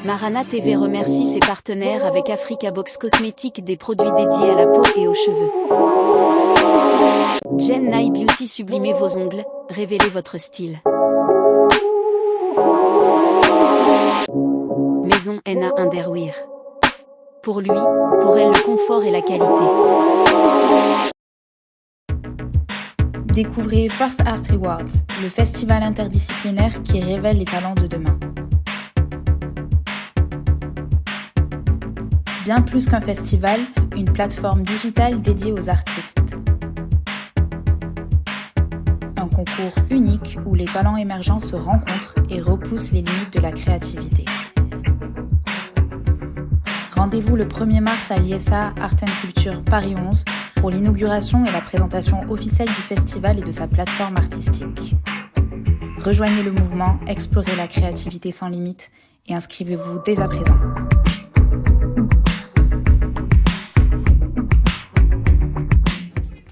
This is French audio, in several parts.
Marana TV remercie ses partenaires avec Africa Box Cosmétiques, des produits dédiés à la peau et aux cheveux. Jen Nye Beauty, sublimez vos ongles, révélez votre style. Maison Henna Underwear. Pour lui, pour elle, le confort et la qualité. Découvrez First Art Rewards, le festival interdisciplinaire qui révèle les talents de demain. Bien plus qu'un festival, une plateforme digitale dédiée aux artistes. Un concours unique où les talents émergents se rencontrent et repoussent les limites de la créativité. Rendez-vous le 1er mars à l'ISA Art & Culture Paris 11 pour l'inauguration et la présentation officielle du festival et de sa plateforme artistique. Rejoignez le mouvement, explorez la créativité sans limite et inscrivez-vous dès à présent.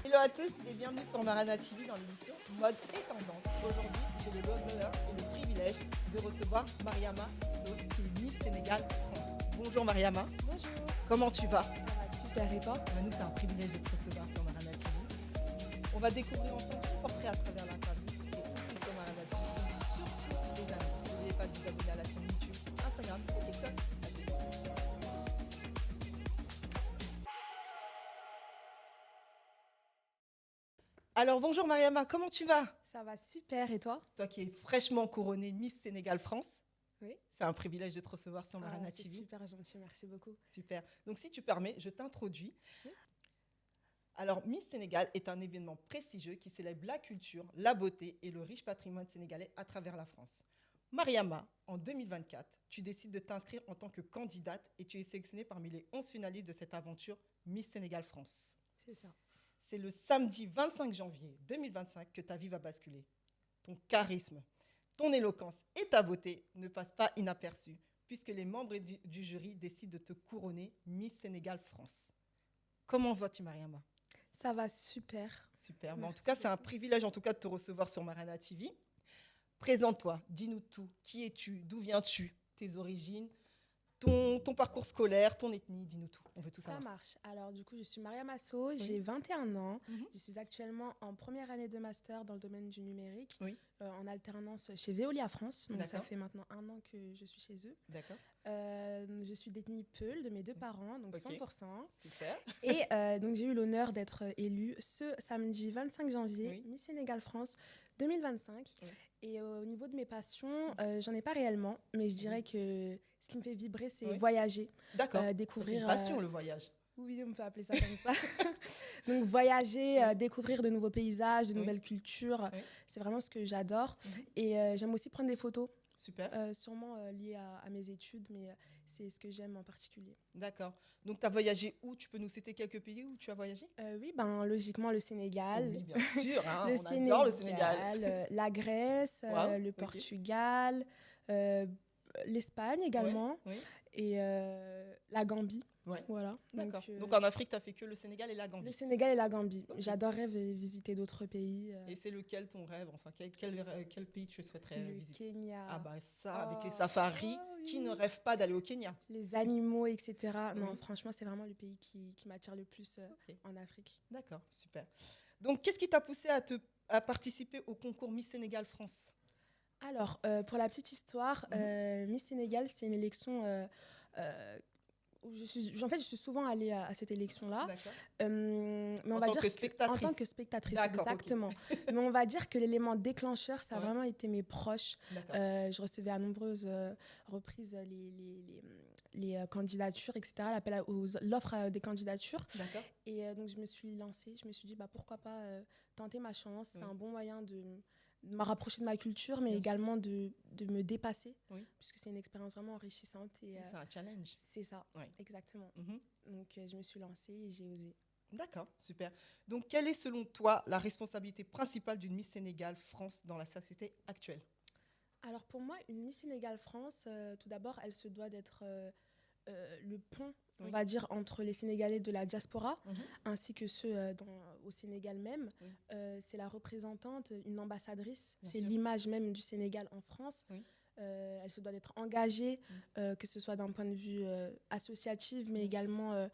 Hello à tous et bienvenue sur Marana TV dans l'émission Mode et Tendance. Aujourd'hui, j'ai l'honneur et le privilège de recevoir Mariama Sow, qui est Miss Sénégal France. Bonjour Mariama. Bonjour. Comment tu vas? Ça va super et toi? Nous, c'est un privilège de te recevoir sur Marana TV. On va découvrir ensemble son portrait à travers l'interview. C'est tout de suite sur Marana TV. Donc surtout les amis, n'oubliez pas de vous abonner à la chaîne YouTube, Instagram et TikTok. À tout de suite. Alors bonjour Mariama, comment tu vas? Ça va super et toi? Toi qui es fraîchement couronnée Miss Sénégal France. Oui. C'est un privilège de te recevoir sur Marana C'est TV. super gentil, merci beaucoup. Super. Donc si tu permets, je t'introduis. Oui. Alors Miss Sénégal est un événement prestigieux qui célèbre la culture, la beauté et le riche patrimoine sénégalais à travers la France. Mariama, en 2024, tu décides de t'inscrire en tant que candidate et tu es sélectionnée parmi les 11 finalistes de cette aventure Miss Sénégal France. C'est ça. C'est le samedi 25 janvier 2025 que ta vie va basculer. Ton charisme, ton éloquence et ta beauté ne passent pas inaperçus puisque les membres du jury décident de te couronner Miss Sénégal France. Comment vas-tu, Mariama? Ça va super. Super. En tout cas, c'est un privilège de te recevoir sur Marana TV. Présente-toi, dis-nous tout. Qui es-tu? D'où viens-tu? Tes origines? Ton parcours scolaire, ton ethnie, dis-nous tout. On veut tout savoir. Ça marche. Alors du coup, je suis Mariama Sow, j'ai 21 ans. Je suis actuellement en première année de master dans le domaine du numérique, en alternance chez Veolia France. Donc ça fait maintenant 1 an que je suis chez eux. D'accord. Je suis d'ethnie Peul de mes deux parents, donc 100%. Super. Et donc j'ai eu l'honneur d'être élue ce samedi 25 janvier, Miss Sénégal France 2025. Et au niveau de mes passions, j'en ai pas réellement, mais je dirais que ce qui me fait vibrer, c'est voyager. D'accord. Découvrir. C'est une passion, le voyage. Oui, on peut appeler ça comme ça. Donc voyager, découvrir de nouveaux paysages, de nouvelles cultures, c'est vraiment ce que j'adore. Et j'aime aussi prendre des photos. Super. Sûrement liées à mes études, mais c'est ce que j'aime en particulier. D'accord. Donc, tu as voyagé où? Tu peux nous citer quelques pays où tu as voyagé? Oui, logiquement le Sénégal. Oui, bien sûr. Hein, le on Sénégal, adore le Sénégal. La Grèce, le Portugal, l'Espagne également, et la Gambie. Ouais. Voilà. D'accord. Donc en Afrique, tu as fait que le Sénégal et la Gambie. Le Sénégal et la Gambie. Okay. J'adorerais visiter d'autres pays. Et c'est lequel ton rêve? Enfin, quel pays tu souhaiterais visiter? Le Kenya. Ah bah ça, avec les safaris, qui ne rêve pas d'aller au Kenya? Les animaux, etc. Non, franchement, c'est vraiment le pays qui m'attire le plus en Afrique. D'accord, super. Donc, qu'est-ce qui t'a poussé à participer au concours Miss Sénégal France? Alors, pour la petite histoire, Miss Sénégal, c'est une élection... je suis souvent allée à cette élection-là. Mais on va dire en tant que spectatrice, exactement. Okay. Mais on va dire que l'élément déclencheur, ça a vraiment été mes proches. Je recevais à nombreuses reprises les candidatures, etc., l'offre des candidatures. Et donc, je me suis lancée. Je me suis dit, pourquoi pas tenter ma chance. C'est un bon moyen de me rapprocher de ma culture, mais également de me dépasser, puisque c'est une expérience vraiment enrichissante. C'est un challenge. C'est ça, exactement. Donc, je me suis lancée et j'ai osé. D'accord, super. Donc, quelle est selon toi la responsabilité principale d'une Miss Sénégal France dans la société actuelle? Alors, pour moi, une Miss Sénégal France, tout d'abord, elle se doit d'être le pont, on va dire, entre les Sénégalais de la diaspora ainsi que ceux au Sénégal même. C'est la représentante, une ambassadrice, c'est l'image même du Sénégal en France. elle se doit d'être engagée, que ce soit d'un point de vue associatif, mais également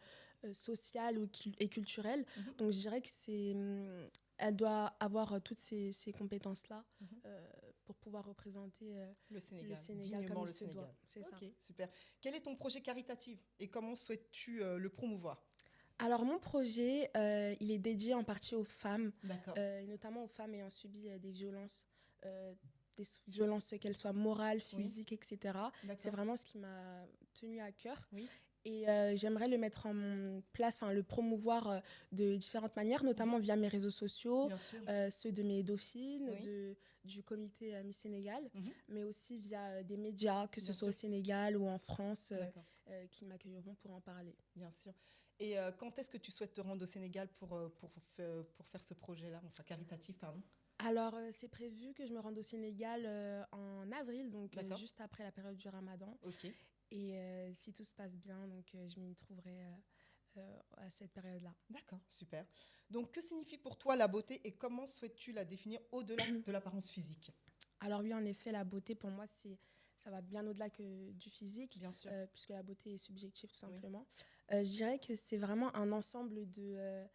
social et culturel. Donc je dirais que elle doit avoir toutes ces compétences-là pour pouvoir représenter le Sénégal comme il se doit. C'est ça. Super. Quel est ton projet caritatif et comment souhaites-tu le promouvoir ? Alors mon projet, il est dédié en partie aux femmes, notamment aux femmes ayant subi des violences qu'elles soient morales, physiques, etc. C'est vraiment ce qui m'a tenu à cœur. Oui. Et j'aimerais le mettre en place, le promouvoir de différentes manières, notamment via mes réseaux sociaux, ceux de mes dauphines, du comité Miss Sénégal, mais aussi via des médias, que ce soit au Sénégal ou en France, qui m'accueilleront pour en parler. Bien sûr. Et quand est-ce que tu souhaites te rendre au Sénégal pour faire ce projet-là, enfin caritatif, pardon ? Alors, c'est prévu que je me rende au Sénégal en avril, donc juste après la période du Ramadan. Ok. Et si tout se passe bien, donc je m'y trouverai à cette période-là. D'accord, super. Donc, que signifie pour toi la beauté et comment souhaites-tu la définir au-delà de l'apparence physique ? Alors oui, en effet, la beauté, pour moi, ça va bien au-delà que du physique, bien sûr. Puisque la beauté est subjective, tout simplement. Je dirais que c'est vraiment un ensemble de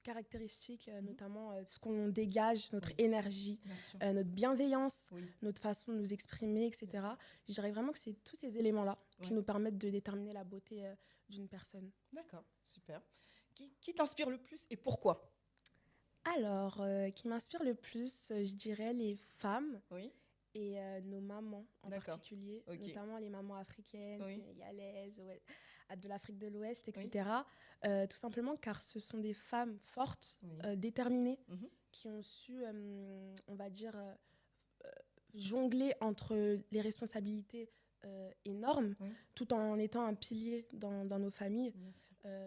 caractéristiques, notamment ce qu'on dégage, notre énergie, notre bienveillance, notre façon de nous exprimer, etc. Je dirais vraiment que c'est tous ces éléments-là qui nous permettent de déterminer la beauté d'une personne. D'accord, super. Qui t'inspire le plus et pourquoi ? Alors, qui m'inspire le plus, je dirais les femmes et nos mamans en particulier, notamment les mamans africaines, sénégalaises, de l'Afrique de l'Ouest, etc. Tout simplement car ce sont des femmes fortes, déterminées, qui ont su, on va dire, jongler entre les responsabilités énormes, tout en étant un pilier dans nos familles.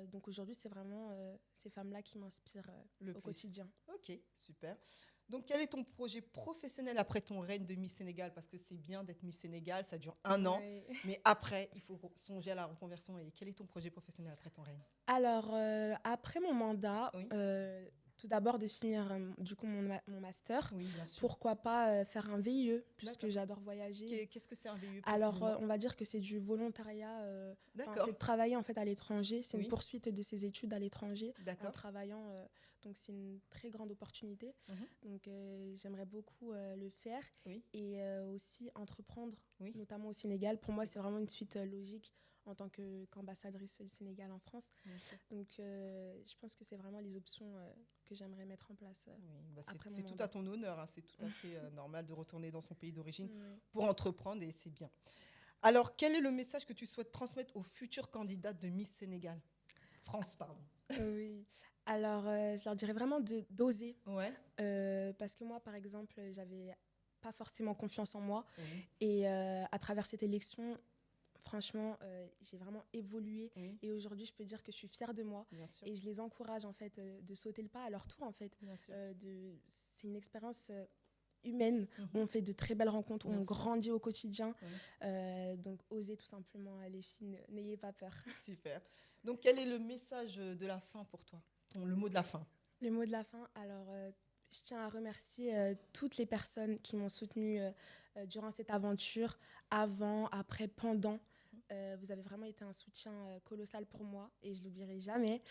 Donc aujourd'hui, c'est vraiment ces femmes-là qui m'inspirent au quotidien. Ok, super. Donc, quel est ton projet professionnel après ton règne de Miss Sénégal ? Parce que c'est bien d'être Miss Sénégal, ça dure 1 an. Mais après, il faut songer à la reconversion. Et quel est ton projet professionnel après ton règne ? Alors, après mon mandat, tout d'abord de finir du coup mon master. Oui, bien sûr. Pourquoi pas faire un VIE, puisque j'adore voyager. Qu'est-ce que c'est un VIE ? Alors, on va dire que c'est du volontariat. C'est de travailler en fait à l'étranger. C'est une poursuite de ses études à l'étranger en travaillant. Donc, c'est une très grande opportunité. Donc, j'aimerais beaucoup le faire. Et aussi entreprendre, notamment au Sénégal. Pour moi, c'est vraiment une suite logique en tant qu'ambassadrice du Sénégal en France. Donc, je pense que c'est vraiment les options que j'aimerais mettre en place après mon mandat. C'est tout à ton honneur. Hein. C'est tout à fait normal de retourner dans son pays d'origine pour entreprendre et c'est bien. Alors, quel est le message que tu souhaites transmettre aux futurs candidats de Miss Sénégal ? France, pardon. Oui. Alors, je leur dirais vraiment d'oser. Parce que moi, par exemple, j'avais pas forcément confiance en moi. Et à travers cette élection, franchement, j'ai vraiment évolué. Et aujourd'hui, je peux dire que je suis fière de moi. Et je les encourage, en fait, de sauter le pas à leur tour, en fait. C'est une expérience humaine où on fait de très belles rencontres, où on grandit au quotidien. Donc, osez tout simplement, les filles, n'ayez pas peur. Super. Donc, quel est le message de la fin pour toi ? Le mot de la fin. Le mot de la fin, alors je tiens à remercier toutes les personnes qui m'ont soutenue durant cette aventure, avant, après, pendant. Vous avez vraiment été un soutien colossal pour moi et je ne l'oublierai jamais.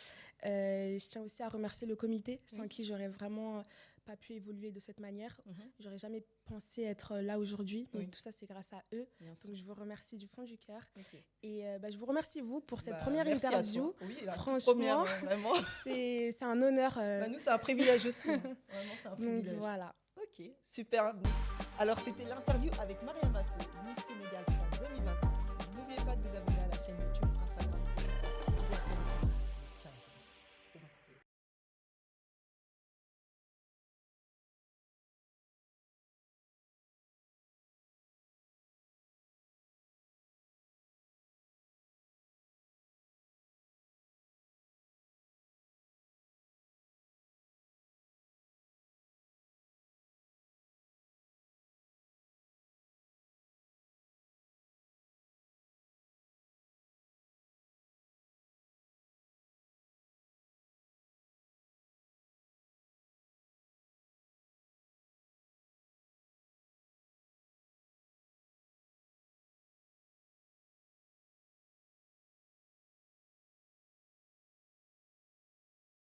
Je tiens aussi à remercier le comité, sans qui j'aurais vraiment pas pu évoluer de cette manière. J'aurais jamais pensé être là aujourd'hui, mais tout ça c'est grâce à eux. Donc je vous remercie du fond du cœur. Et je vous remercie vous pour cette première interview. Franchement, vraiment. c'est un honneur. Nous c'est un privilège aussi. Vraiment c'est un privilège. Donc voilà. Ok, super. Alors c'était l'interview avec Mariama Sow, Miss Sénégal France 2025. N'oubliez pas de vous abonner à la chaîne YouTube